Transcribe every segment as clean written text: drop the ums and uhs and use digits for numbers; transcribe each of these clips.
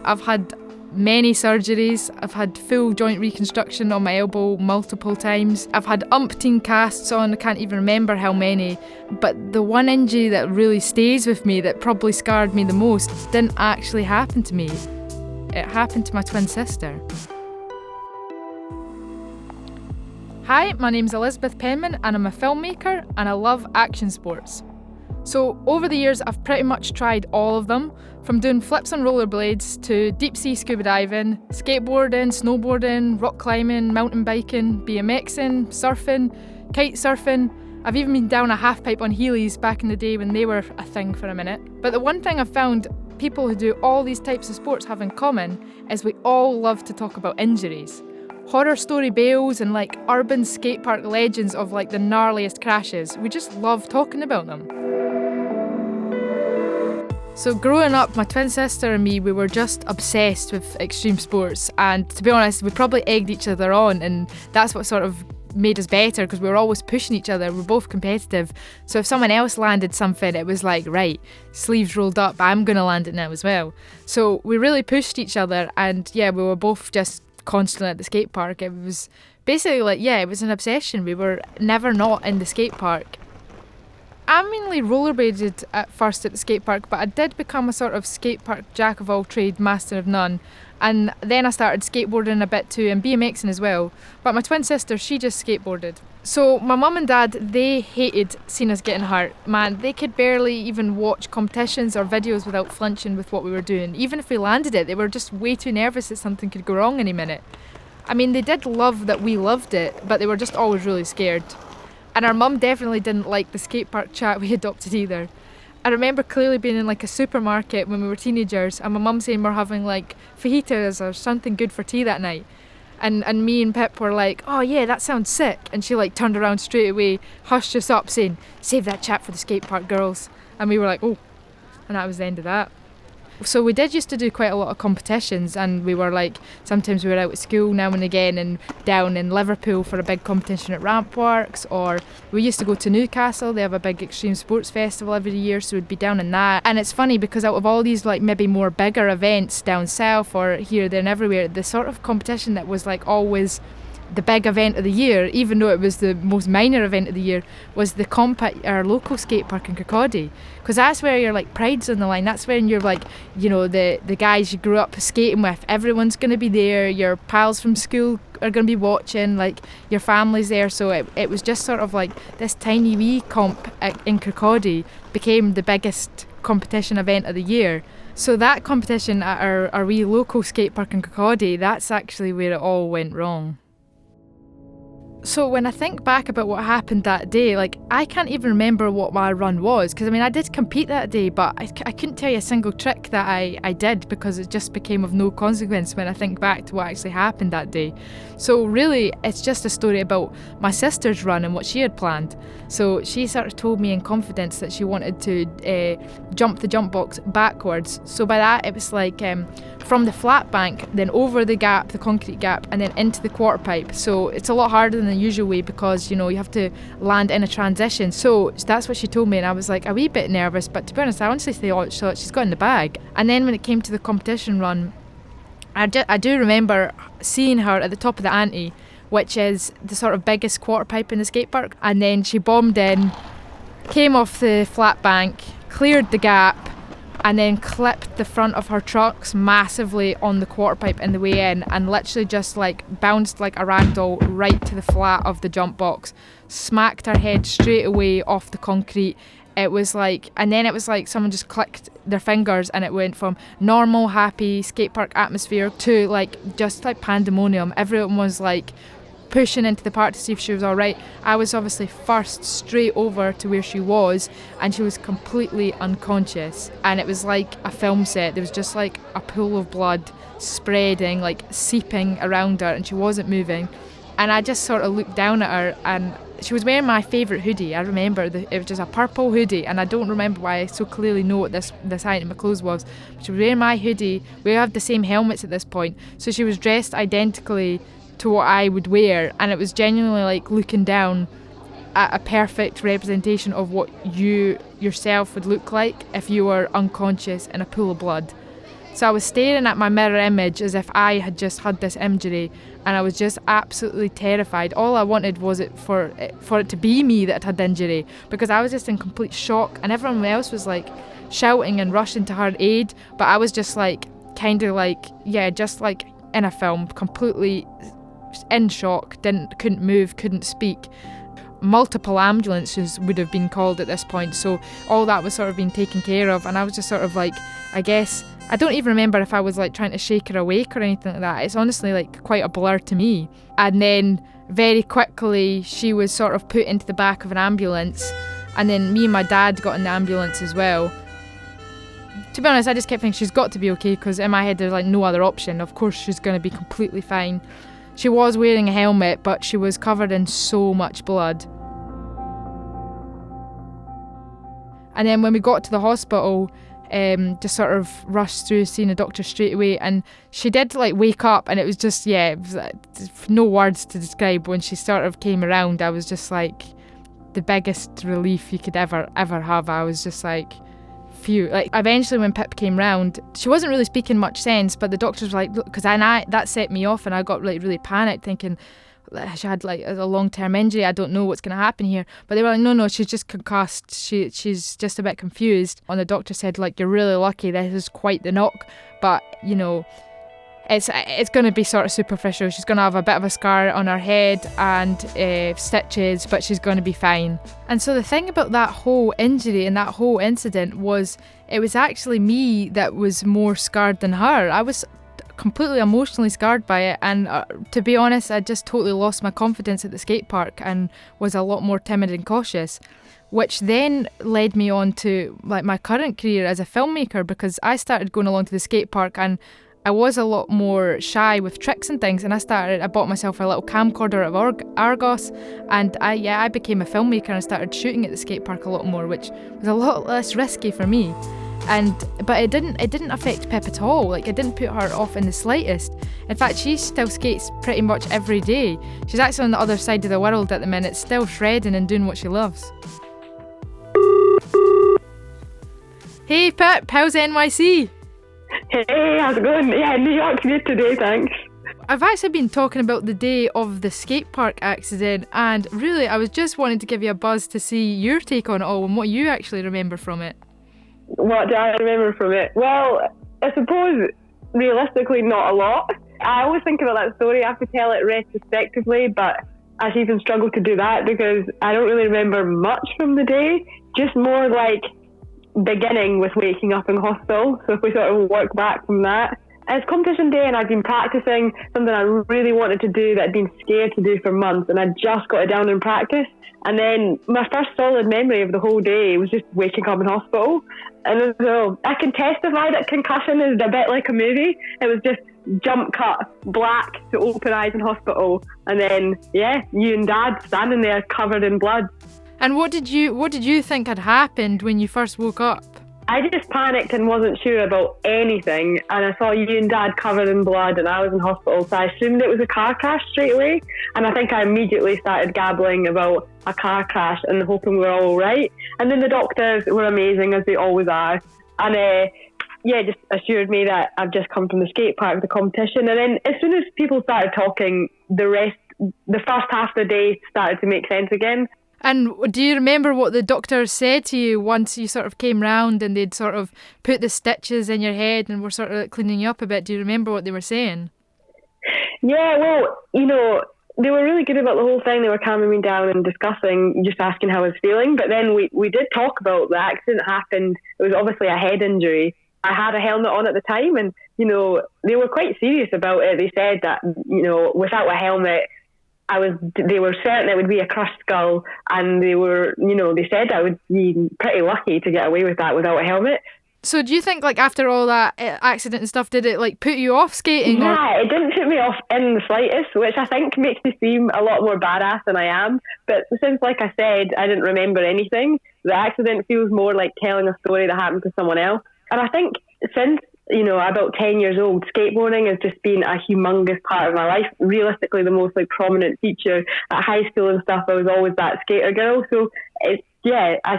I've had many surgeries. I've had full joint reconstruction on my elbow multiple times. I've had umpteen casts on, I can't even remember how many. But the one injury that really stays with me, that probably scarred me the most, didn't actually happen to me. It happened to my twin sister. Hi, my name's Elizabeth Penman and I'm a filmmaker and I love action sports. So over the years I've pretty much tried all of them, from doing flips on rollerblades to deep sea scuba diving, skateboarding, snowboarding, rock climbing, mountain biking, BMXing, surfing, kite surfing. I've even been down a half pipe on Heelys back in the day when they were a thing for a minute. But the one thing I've found people who do all these types of sports have in common is we all love to talk about injuries. Horror story bales and like urban skatepark legends of like the gnarliest crashes. We just love talking about them. So growing up, my twin sister and me, we were just obsessed with extreme sports, and to be honest, we probably egged each other on, and that's what sort of made us better because we were always pushing each other. We're both competitive, so if someone else landed something, it was like, right, sleeves rolled up, I'm gonna land it now as well. So we really pushed each other, and yeah, we were both just constantly at the skate park. It was basically like, yeah, it was an obsession. We were never not in the skate park. I mainly rollerbladed at first at the skate park, but I did become a sort of skate park jack of all trade, master of none. And then I started skateboarding a bit too, and BMXing as well. But my twin sister, she just skateboarded. So my mum and dad, they hated seeing us getting hurt. Man, they could barely even watch competitions or videos without flinching with what we were doing. Even if we landed it, they were just way too nervous that something could go wrong any minute. I mean, they did love that we loved it, but they were just always really scared. And our mum definitely didn't like the skate park chat we adopted either. I remember clearly being in like a supermarket when we were teenagers and my mum saying we're having like fajitas or something good for tea that night. And me and Pip were like, oh yeah, that sounds sick. And she like turned around straight away, hushed us up saying, save that chat for the skate park girls. And we were like, oh, and that was the end of that. So we did used to do quite a lot of competitions, and we were like, sometimes we were out at school now and again and down in Liverpool for a big competition at Rampworks, or we used to go to Newcastle. They have a big extreme sports festival every year, so we'd be down in that. And it's funny because out of all these like maybe more bigger events down south or here, there and everywhere, the sort of competition that was like always the big event of the year, even though it was the most minor event of the year, was the comp at our local skate park in Kirkcaldy, because that's where your like pride's on the line. That's when you're like, you know, the guys you grew up skating with, everyone's going to be there, your pals from school are going to be watching, like your family's there. So it was just sort of like this tiny wee comp in Kirkcaldy became the biggest competition event of the year. So that competition at our wee local skate park in Kirkcaldy, that's actually where it all went wrong. So when I think back about what happened that day, like I can't even remember what my run was, because I mean I did compete that day, but I couldn't tell you a single trick that I did because it just became of no consequence when I think back to what actually happened that day. So really it's just a story about my sister's run and what she had planned. So she sort of told me in confidence that she wanted to jump the jump box backwards. So by that it was like from the flat bank, then over the gap, the concrete gap, and then into the quarter pipe. So it's a lot harder than the usual way because, you know, you have to land in a transition. So that's what she told me, and I was like a wee bit nervous, but to be honest, I honestly thought she's got in the bag. And then when it came to the competition run, I do remember seeing her at the top of the ante, which is the sort of biggest quarter pipe in the skate park, and then she bombed in, came off the flat bank, cleared the gap, and then clipped the front of her trucks massively on the quarter pipe in the way in, and literally just like bounced like a ragdoll right to the flat of the jump box, smacked her head straight away off the concrete. It was like, and then it was like someone just clicked their fingers and it went from normal, happy skate park atmosphere to like just like pandemonium. Everyone was like pushing into the park to see if she was all right. I was obviously first straight over to where she was, and she was completely unconscious, and it was like a film set. There was just like a pool of blood spreading, like seeping around her, and she wasn't moving. And I just sort of looked down at her, and she was wearing my favourite hoodie. I remember it was just a purple hoodie, and I don't remember why I so clearly know what this item of clothes was. She was wearing my hoodie. We had the same helmets at this point, so she was dressed identically to what I would wear, and it was genuinely like looking down at a perfect representation of what you yourself would look like if you were unconscious in a pool of blood. So I was staring at my mirror image as if I had just had this injury, and I was just absolutely terrified. All I wanted was for it to be me that had the injury, because I was just in complete shock, and everyone else was like shouting and rushing to her aid, but I was just like kind of like, yeah, just like in a film, completely in shock, couldn't move, couldn't speak. Multiple ambulances would have been called at this point, so all that was sort of being taken care of, and I was just sort of like, I guess, I don't even remember if I was like trying to shake her awake or anything like that. It's honestly like quite a blur to me. And then very quickly she was sort of put into the back of an ambulance, and then me and my dad got in the ambulance as well. To be honest, I just kept thinking she's got to be okay, because in my head there's like no other option. Of course she's going to be completely fine. She was wearing a helmet, but she was covered in so much blood. And then when we got to the hospital, just sort of rushed through seeing a doctor straight away, and she did like wake up, and it was just, yeah, it was, no words to describe. When she sort of came around, I was just like the biggest relief you could ever have. I was just like, phew. Like eventually when Pip came round, she wasn't really speaking much sense, but the doctors were like, look, because that set me off, and I got like really panicked, thinking she had like a long-term injury. I don't know what's going to happen here. But they were like, no, she's just concussed. She's just a bit confused. And the doctor said, like, you're really lucky. This is quite the knock, but you know, it's going to be sort of superficial. She's going to have a bit of a scar on her head and stitches, but she's going to be fine. And so the thing about that whole injury and that whole incident was, it was actually me that was more scarred than her. I was completely emotionally scarred by it, and to be honest, I just totally lost my confidence at the skate park and was a lot more timid and cautious, which then led me on to like my current career as a filmmaker, because I started going along to the skate park and I was a lot more shy with tricks and things, and I bought myself a little camcorder of Argos, and I became a filmmaker and I started shooting at the skate park a lot more, which was a lot less risky for me. But it didn't affect Pip at all. Like, it didn't put her off in the slightest. In fact, she still skates pretty much every day. She's actually on the other side of the world at the minute, still shredding and doing what she loves. Hey Pip, how's NYC? Hey, how's it going? Yeah, New York's good today, thanks. I've actually been talking about the day of the skate park accident, and really I was just wanting to give you a buzz to see your take on it all and what you actually remember from it. What do I remember from it? Well, I suppose realistically not a lot. I always think about that story, I have to tell it retrospectively, but I even struggle to do that because I don't really remember much from the day, just more like beginning with waking up in hospital. So if we sort of work back from that, it's competition day and I'd been practicing something I really wanted to do that I'd been scared to do for months, and I just got it down in practice. And then my first solid memory of the whole day was just waking up in hospital. And so I can testify that concussion is a bit like a movie. It was just jump cut, black to open eyes in hospital, and then yeah, you and Dad standing there covered in blood. And what did you think had happened when you first woke up? I just panicked and wasn't sure about anything, and I saw you and Dad covered in blood and I was in hospital, so I assumed it was a car crash straight away, and I think I immediately started gabbling about a car crash and hoping we were all right. And then the doctors were amazing, as they always are, and just assured me that I've just come from the skate park, the competition. And then as soon as people started talking, the first half of the day started to make sense again. And do you remember what the doctor said to you once you sort of came round and they'd sort of put the stitches in your head and were sort of cleaning you up a bit? Do you remember what they were saying? Yeah, well, they were really good about the whole thing. They were calming me down and discussing, just asking how I was feeling. But then we did talk about the accident happened. It was obviously a head injury. I had a helmet on at the time, and, they were quite serious about it. They said that, without a helmet, they were certain it would be a crushed skull, and they said I would be pretty lucky to get away with that without a helmet. So do you think, like, after all that accident and stuff, did it, like, put you off skating? Yeah, it didn't put me off in the slightest, which I think makes me seem a lot more badass than I am. But since, like I said, I didn't remember anything, the accident feels more like telling a story that happened to someone else. And I think since about 10 years old, skateboarding has just been a humongous part of my life. Realistically, the most prominent feature at high school and stuff, I was always that skater girl. So it's yeah, I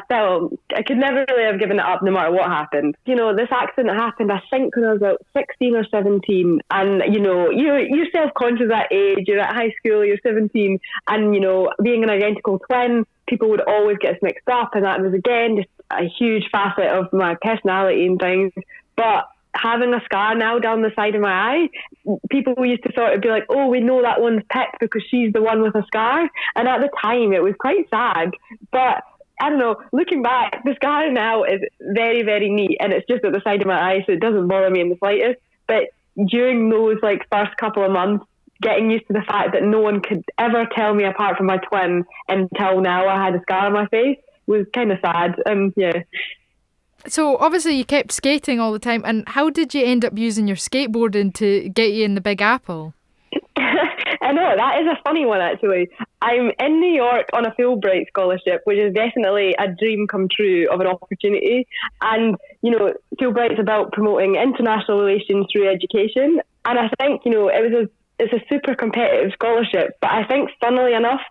could never really have given it up no matter what happened. You know, this accident happened, I think, when I was about 16 or 17. And, you know, you're self-conscious at that age. You're at high school, you're 17. And, you know, being an identical twin, people would always get us mixed up. And that was, again, just a huge facet of my personality and things. But having a scar now down the side of my eye, people used to sort of be like, oh, we know that one's Pip because she's the one with a scar. And at the time, it was quite sad. But I don't know, looking back, the scar now is very, very neat, and it's just at the side of my eye, so it doesn't bother me in the slightest. But during those first couple of months, getting used to the fact that no one could ever tell me apart from my twin until now I had a scar on my face was kind of sad. Yeah. So obviously you kept skating all the time, and how did you end up using your skateboarding to get you in the Big Apple? I know, that is a funny one actually. I'm in New York on a Fulbright scholarship, which is definitely a dream come true of an opportunity. And, you know, Fulbright's about promoting international relations through education. And I think, you know, it's a super competitive scholarship, but I think, funnily enough,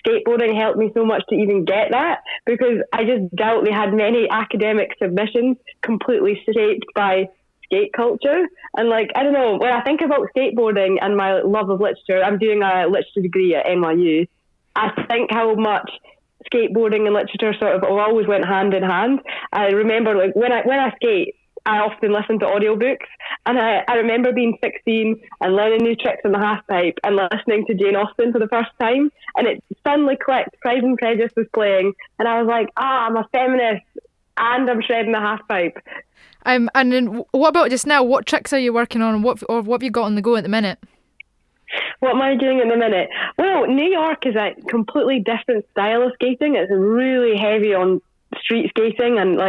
skateboarding helped me so much to even get that, because I just doubt they had many academic submissions completely shaped by skate culture. And I don't know, when I think about skateboarding and my love of literature, I'm doing a literature degree at NYU. I think how much skateboarding and literature sort of always went hand in hand. I remember when I skate, I often listen to audiobooks, and I remember being 16 and learning new tricks on the half pipe and listening to Jane Austen for the first time, and it suddenly clicked. Pride and Prejudice was playing, and I was like, I'm a feminist and I'm shredding the half pipe. And then what about just now? What tricks are you working on, and what have you got on the go at the minute? What am I doing at the minute? Well, New York is a completely different style of skating. It's really heavy on street skating, and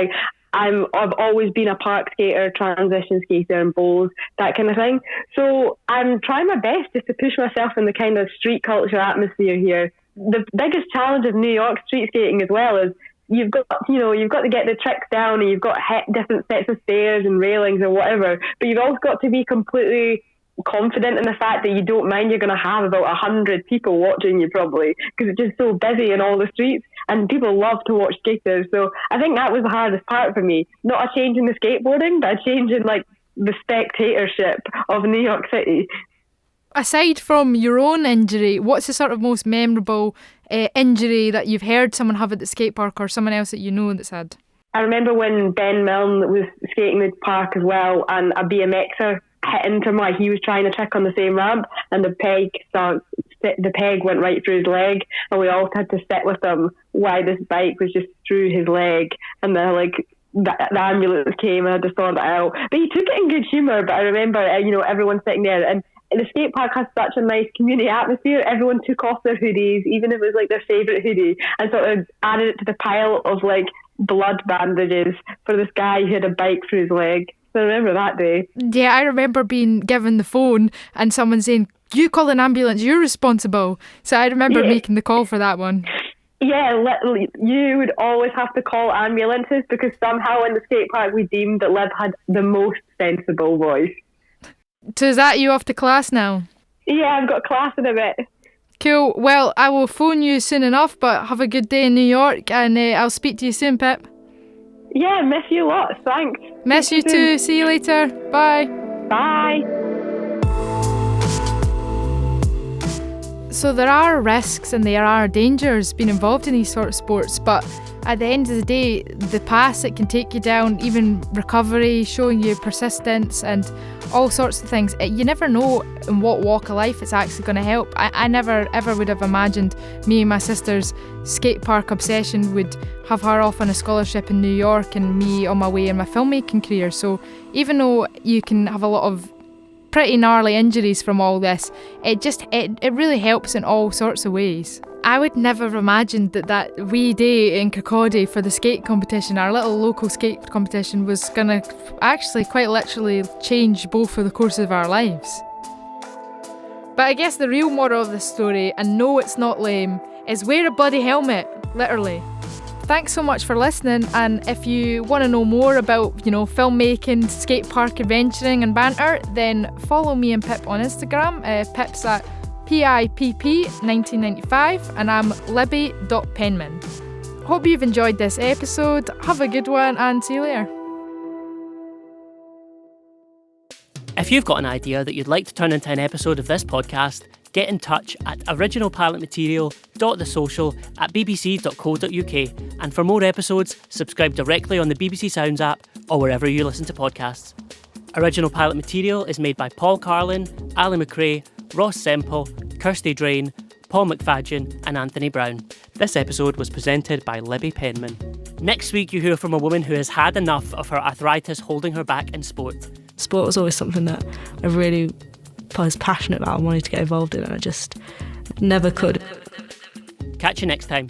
I've always been a park skater, transition skater, and bowls, that kind of thing. So I'm trying my best just to push myself in the kind of street culture atmosphere here. The biggest challenge of New York street skating as well is you've got to get the tricks down, and you've got different sets of stairs and railings or whatever, but you've also got to be completely confident in the fact that you don't mind you're going to have about 100 people watching you, probably, because it's just so busy in all the streets, and people love to watch skaters. So I think that was the hardest part for me. Not a change in the skateboarding, but a change in the spectatorship of New York City. Aside from your own injury, what's the sort of most memorable injury that you've heard someone have at the skate park, or someone else that you know that's had? I remember when Ben Milne was skating the park as well, and a BMXer hit into him while he was trying a trick on the same ramp, and the peg went right through his leg, and we all had to sit with him while this bike was just through his leg, and the ambulance came and had to sort it out. But he took it in good humour. But I remember, everyone sitting there, and the skate park has such a nice community atmosphere. Everyone took off their hoodies, even if it was their favourite hoodie, and sort of added it to the pile of blood bandages for this guy who had a bike through his leg. So I remember that day. Yeah, I remember being given the phone and someone saying, "You call an ambulance, you're responsible." So I remember making the call for that one. Yeah, you would always have to call ambulances, because somehow in the skate park we deemed that Lib had the most sensible voice. So is that you off to class now? Yeah, I've got class in a bit. Cool. Well, I will phone you soon enough, but have a good day in New York, and I'll speak to you soon, Pip. Yeah, miss you lots. Thanks. Miss you too. See you later. Bye. Bye. So there are risks and there are dangers being involved in these sort of sports, but at the end of the day, the paths it can take you down, even recovery, showing you persistence and all sorts of things, you never know in what walk of life it's actually going to help. I never ever would have imagined me and my sister's skate park obsession would have her off on a scholarship in New York and me on my way in my filmmaking career. So even though you can have a lot of pretty gnarly injuries from all this, it really helps in all sorts of ways. I would never have imagined that wee day in Kirkcaldy for the skate competition, our little local skate competition, was going to actually quite literally change both of the courses of our lives. But I guess the real moral of this story, and no, it's not lame, is wear a bloody helmet, literally. Thanks so much for listening, and if you want to know more about, filmmaking, skate park adventuring and banter, then follow me and Pip on Instagram. Pip's at PIPP1995 and I'm Libby.Penman. Hope you've enjoyed this episode. Have a good one and see you later. If you've got an idea that you'd like to turn into an episode of this podcast, get in touch at originalpilotmaterial.thesocial@bbc.co.uk, and for more episodes, subscribe directly on the BBC Sounds app or wherever you listen to podcasts. Original Pilot Material is made by Paul Carlin, Ali McRae, Ross Semple, Kirsty Drain, Paul McFadgen and Anthony Brown. This episode was presented by Libby Penman. Next week you hear from a woman who has had enough of her arthritis holding her back in sport. Sport was always something that I really was passionate about and wanted to get involved in, and I just never could. Catch you next time.